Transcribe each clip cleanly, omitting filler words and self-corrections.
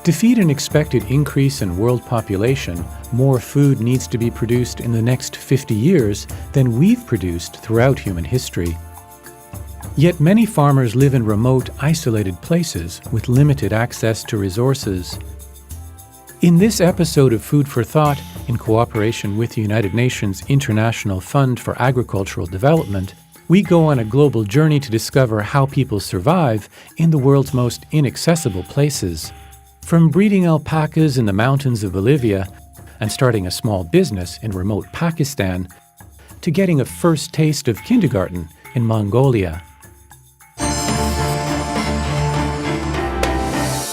To feed an expected increase in world population, more food needs to be produced in the next 50 years than we've produced throughout human history. Yet many farmers live in remote, isolated places with limited access to resources. In this episode of Food for Thought, in cooperation with the United Nations International Fund for Agricultural Development, we go on a global journey to discover how people survive in the world's most inaccessible places. From breeding alpacas in the mountains of Bolivia and starting a small business in remote Pakistan, to getting a first taste of kindergarten in Mongolia.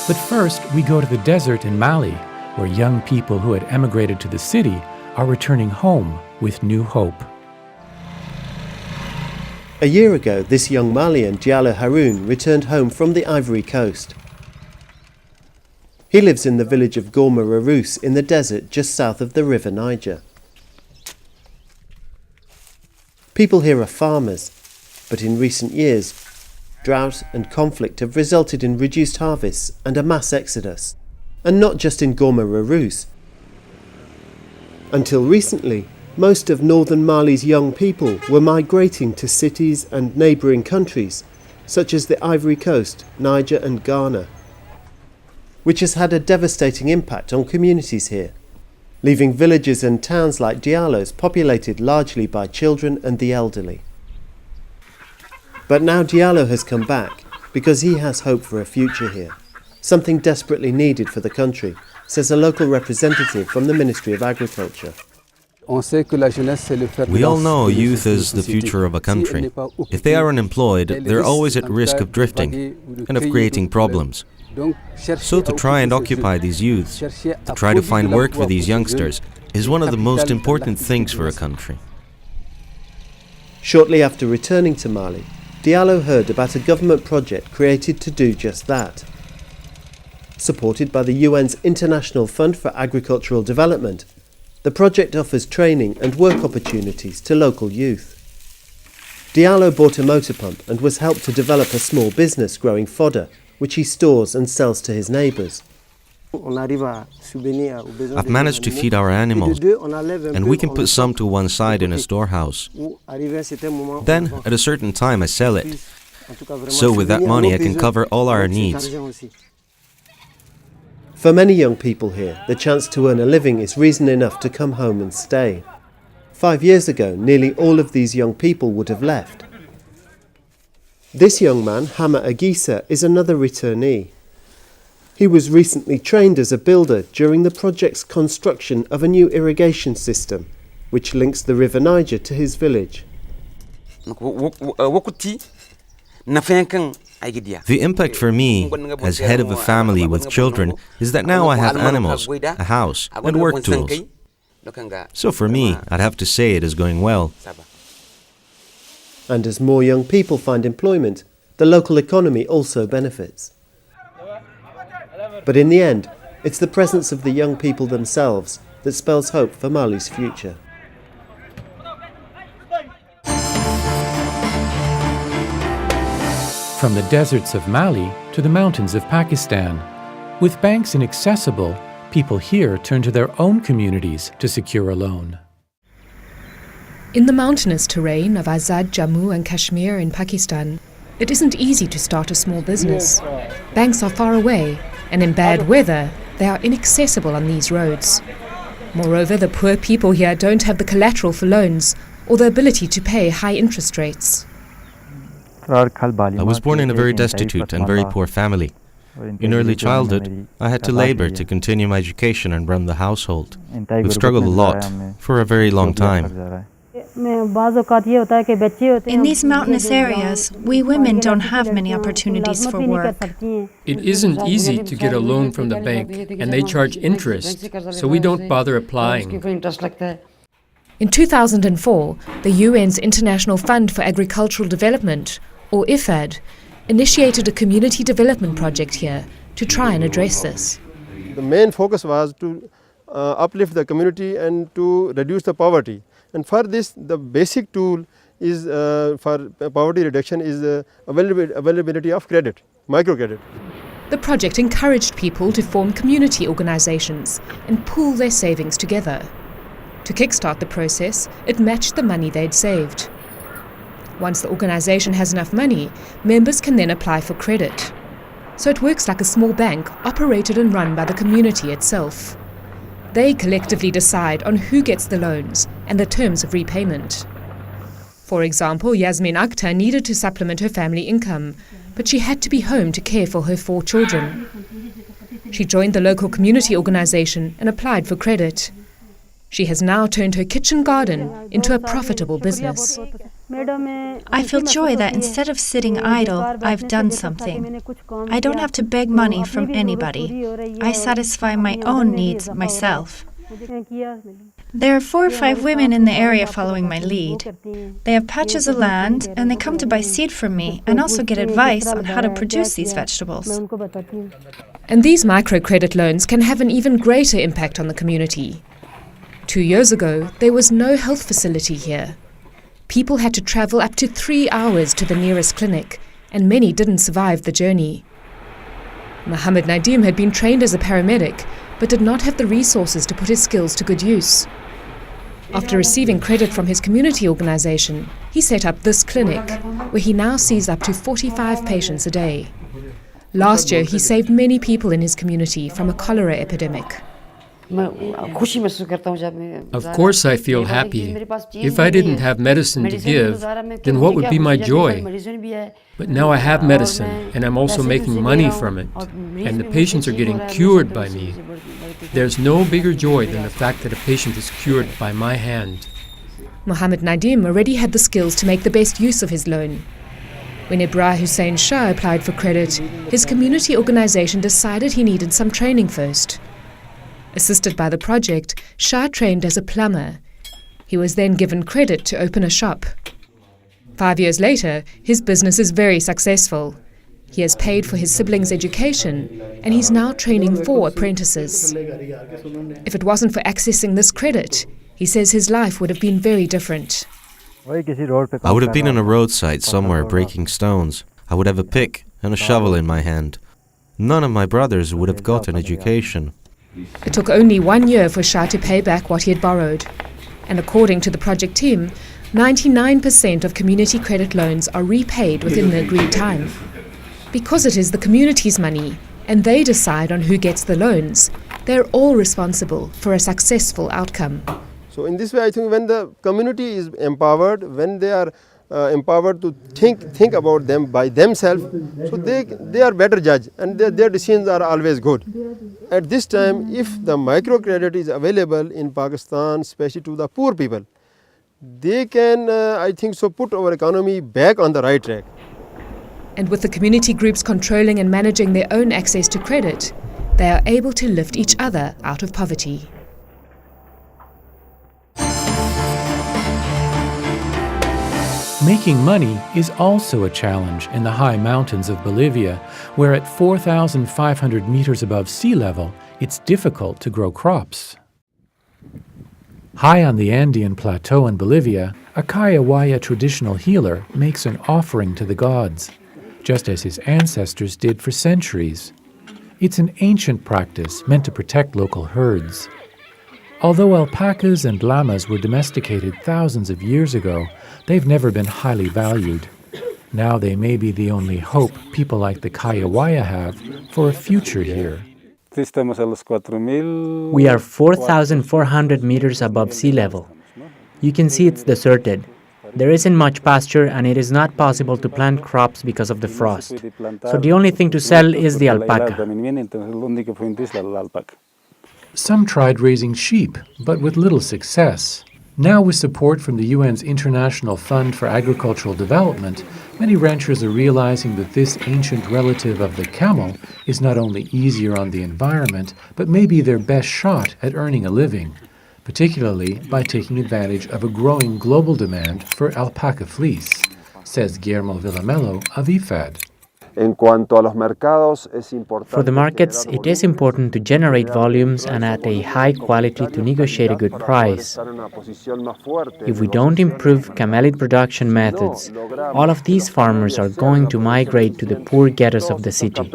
But first, we go to the desert in Mali, where young people who had emigrated to the city are returning home with new hope. A year ago, this young Malian, Diallo Haroun, returned home from the Ivory Coast. He lives in the village of Gourma Rarous in the desert just south of the river Niger. People here are farmers, but in recent years, drought and conflict have resulted in reduced harvests and a mass exodus. And not just in Gourma Rarous. Until recently, most of northern Mali's young people were migrating to cities and neighbouring countries, such as the Ivory Coast, Niger and Ghana, which has had a devastating impact on communities here, leaving villages and towns like Diallo's populated largely by children and the elderly. But now Diallo has come back because he has hope for a future here, something desperately needed for the country, says a local representative from the Ministry of Agriculture. We all know youth is the future of a country. If they are unemployed, they're always at risk of drifting and of creating problems. So to try and occupy these youths, to try to find work for these youngsters, is one of the most important things for a country. Shortly after returning to Mali, Diallo heard about a government project created to do just that. Supported by the UN's International Fund for Agricultural Development, the project offers training and work opportunities to local youth. Diallo bought a motor pump and was helped to develop a small business growing fodder, which he stores and sells to his neighbours. I've managed to feed our animals, and we can put some to one side in a storehouse. Then, at a certain time, I sell it. So with that money, I can cover all our needs. For many young people here, the chance to earn a living is reason enough to come home and stay. 5 years ago, nearly all of these young people would have left. This young man, Hama Agisa, is another returnee. He was recently trained as a builder during the project's construction of a new irrigation system, which links the river Niger to his village. The impact for me, as head of a family with children, is that now I have animals, a house, and work tools. So for me, I'd have to say it is going well. And as more young people find employment, the local economy also benefits. But in the end, it's the presence of the young people themselves that spells hope for Mali's future. From the deserts of Mali to the mountains of Pakistan, with banks inaccessible, people here turn to their own communities to secure a loan. In the mountainous terrain of Azad, Jammu and Kashmir in Pakistan, it isn't easy to start a small business. Banks are far away, and in bad weather, they are inaccessible on these roads. Moreover, the poor people here don't have the collateral for loans or the ability to pay high interest rates. I was born in a very destitute and very poor family. In early childhood, I had to labor to continue my education and run the household. We've struggled a lot for a very long time. In these mountainous areas, we women don't have many opportunities for work. It isn't easy to get a loan from the bank, and they charge interest, so we don't bother applying. In 2004, the UN's International Fund for Agricultural Development, or IFAD, initiated a community development project here to try and address this. The main focus was to uplift the community and to reduce the poverty. And for this, the basic tool is for poverty reduction is availability of credit, microcredit. The project encouraged people to form community organizations and pool their savings together. To kickstart the process, it matched the money they'd saved. Once the organization has enough money, members can then apply for credit. So it works like a small bank operated and run by the community itself. They collectively decide on who gets the loans and the terms of repayment. For example, Yasmin Akhtar needed to supplement her family income, but she had to be home to care for her 4 children. She joined the local community organization and applied for credit. She has now turned her kitchen garden into a profitable business. I feel joy that instead of sitting idle, I've done something. I don't have to beg money from anybody. I satisfy my own needs myself. There are 4 or 5 women in the area following my lead. They have patches of land and they come to buy seed from me and also get advice on how to produce these vegetables. And these microcredit loans can have an even greater impact on the community. 2 years ago, there was no health facility here. People had to travel up to 3 hours to the nearest clinic, and many didn't survive the journey. Mohammed Nadim had been trained as a paramedic, but did not have the resources to put his skills to good use. After receiving credit from his community organization, he set up this clinic, where he now sees up to 45 patients a day. Last year, he saved many people in his community from a cholera epidemic. Of course I feel happy. If I didn't have medicine to give, then what would be my joy? But now I have medicine, and I'm also making money from it, and the patients are getting cured by me. There's no bigger joy than the fact that a patient is cured by my hand. Mohammed Nadim already had the skills to make the best use of his loan. When Ibrahim Hussein Shah applied for credit, his community organization decided he needed some training first. Assisted by the project, Shah trained as a plumber. He was then given credit to open a shop. 5 years later, his business is very successful. He has paid for his siblings' education, and he's now training 4 apprentices. If it wasn't for accessing this credit, he says his life would have been very different. I would have been on a roadside somewhere breaking stones. I would have a pick and a shovel in my hand. None of my brothers would have got an education. It took only 1 year for Shah to pay back what he had borrowed. And according to the project team, 99% of community credit loans are repaid within the agreed time. Because it is the community's money, and they decide on who gets the loans, they're all responsible for a successful outcome. So in this way, I think when the community is empowered, when they are empowered to think about them by themselves, so they are better judge, and their decisions are always good. At this time, if the microcredit is available in Pakistan, especially to the poor people, they can, I think so, put our economy back on the right track. And with the community groups controlling and managing their own access to credit, they are able to lift each other out of poverty. Making money is also a challenge in the high mountains of Bolivia, where at 4,500 meters above sea level, it's difficult to grow crops. High on the Andean plateau in Bolivia, a Kayawaya traditional healer makes an offering to the gods, just as his ancestors did for centuries. It's an ancient practice meant to protect local herds. Although alpacas and llamas were domesticated thousands of years ago, they've never been highly valued. Now they may be the only hope people like the Kayawaya have for a future here. We are 4,400 meters above sea level. You can see it's deserted. There isn't much pasture and it is not possible to plant crops because of the frost. So the only thing to sell is the alpaca. Some tried raising sheep, but with little success. Now, with support from the UN's International Fund for Agricultural Development, many ranchers are realizing that this ancient relative of the camel is not only easier on the environment, but may be their best shot at earning a living, particularly by taking advantage of a growing global demand for alpaca fleece, says Guillermo Villamello of IFAD. For the markets, it is important to generate volumes and at a high quality to negotiate a good price. If we don't improve camelid production methods, all of these farmers are going to migrate to the poor ghettos of the city.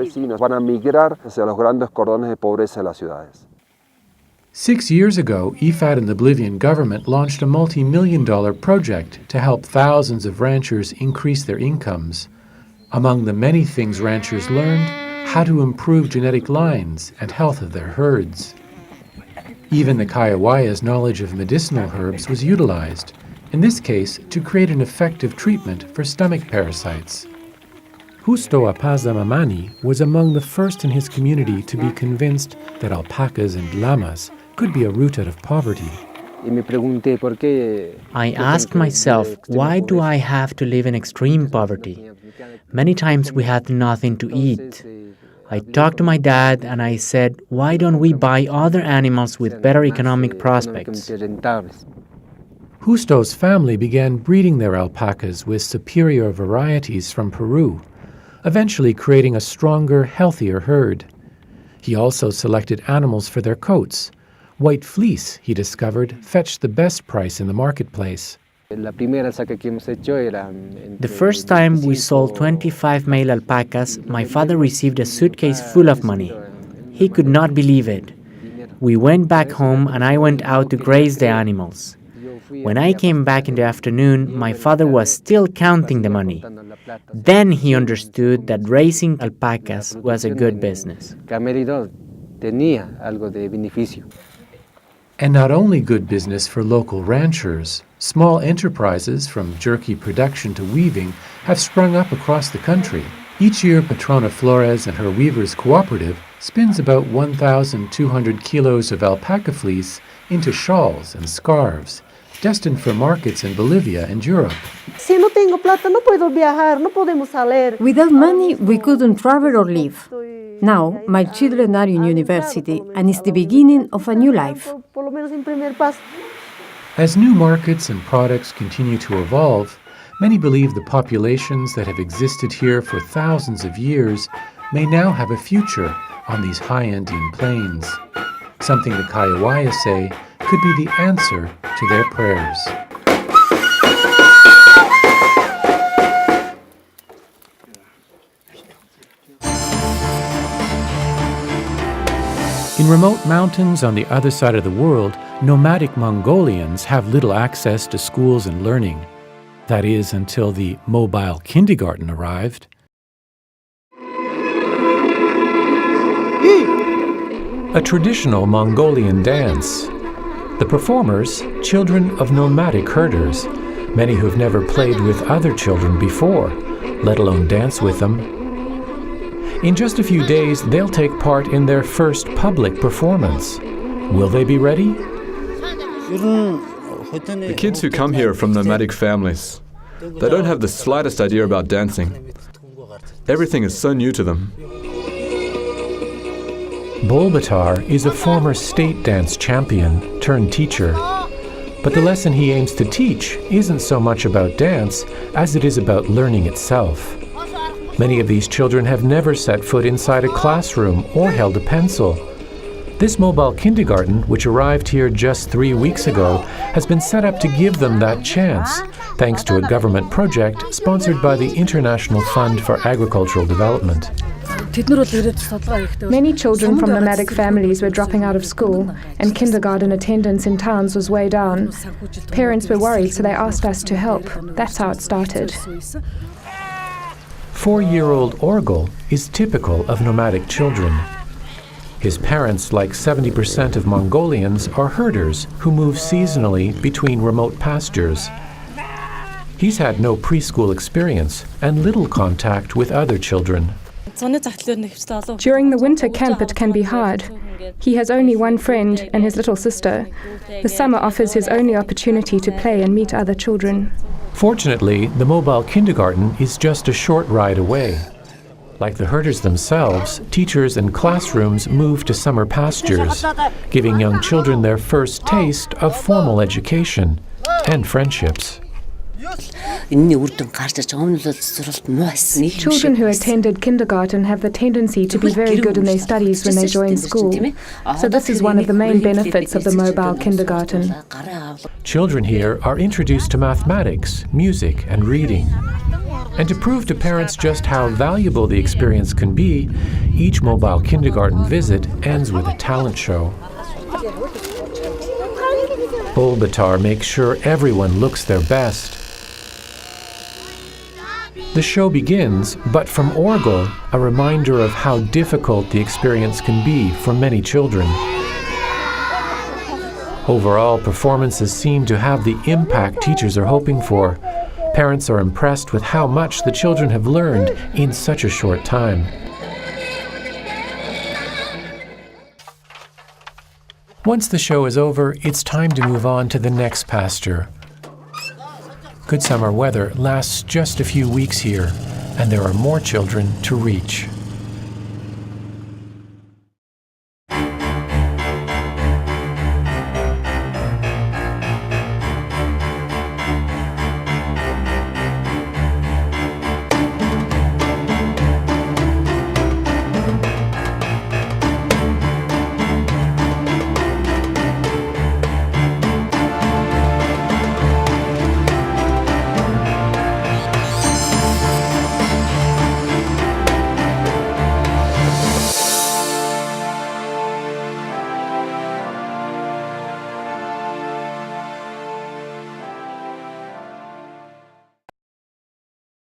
6 years ago, IFAD and the Bolivian government launched a multi-million-dollar project to help thousands of ranchers increase their incomes. Among the many things ranchers learned, how to improve genetic lines and health of their herds. Even the Kayawaya's knowledge of medicinal herbs was utilized, in this case to create an effective treatment for stomach parasites. Justo Apazamamani was among the first in his community to be convinced that alpacas and llamas could be a root out of poverty. I asked myself, why do I have to live in extreme poverty? Many times we had nothing to eat. I talked to my dad and I said, why don't we buy other animals with better economic prospects? Justo's family began breeding their alpacas with superior varieties from Peru, eventually creating a stronger, healthier herd. He also selected animals for their coats. White fleece, he discovered, fetched the best price in the marketplace. The first time we sold 25 male alpacas, my father received a suitcase full of money. He could not believe it. We went back home and I went out to graze the animals. When I came back in the afternoon, my father was still counting the money. Then he understood that raising alpacas was a good business. And not only good business for local ranchers, small enterprises from jerky production to weaving have sprung up across the country. Each year, Patrona Flores and her weavers' cooperative spins about 1,200 kilos of alpaca fleece into shawls and scarves, destined for markets in Bolivia and Europe. Without money, we couldn't travel or live. Now, my children are in university, and it's the beginning of a new life. As new markets and products continue to evolve, many believe the populations that have existed here for thousands of years may now have a future on these high Andean plains, something the Kayawaya say could be the answer to their prayers. In remote mountains on the other side of the world, nomadic Mongolians have little access to schools and learning. That is, until the mobile kindergarten arrived. A traditional Mongolian dance. The performers, children of nomadic herders, many who've never played with other children before, let alone dance with them. In just a few days, they'll take part in their first public performance. Will they be ready? The kids who come here are from nomadic families. They don't have the slightest idea about dancing. Everything is so new to them. Bolbatar is a former state dance champion turned teacher. But the lesson he aims to teach isn't so much about dance as it is about learning itself. Many of these children have never set foot inside a classroom or held a pencil. This mobile kindergarten, which arrived here just 3 weeks ago, has been set up to give them that chance, thanks to a government project sponsored by the International Fund for Agricultural Development. Many children from nomadic families were dropping out of school, and kindergarten attendance in towns was way down. Parents were worried, so they asked us to help. That's how it started. 4-year-old Orgel is typical of nomadic children. His parents, like 70% of Mongolians, are herders who move seasonally between remote pastures. He's had no preschool experience and little contact with other children. During the winter camp, it can be hard. He has only one friend and his little sister. The summer offers his only opportunity to play and meet other children. Fortunately, the mobile kindergarten is just a short ride away. Like the herders themselves, teachers and classrooms move to summer pastures, giving young children their first taste of formal education and friendships. Children who attended kindergarten have the tendency to be very good in their studies when they join school. So this is one of the main benefits of the mobile kindergarten. Children here are introduced to mathematics, music, and reading. And to prove to parents just how valuable the experience can be, each mobile kindergarten visit ends with a talent show. Bulbatar makes sure everyone looks their best. The show begins, but from Orgel, a reminder of how difficult the experience can be for many children. Overall, performances seem to have the impact teachers are hoping for. Parents are impressed with how much the children have learned in such a short time. Once the show is over, it's time to move on to the next pasture. Good summer weather lasts just a few weeks here, and there are more children to reach.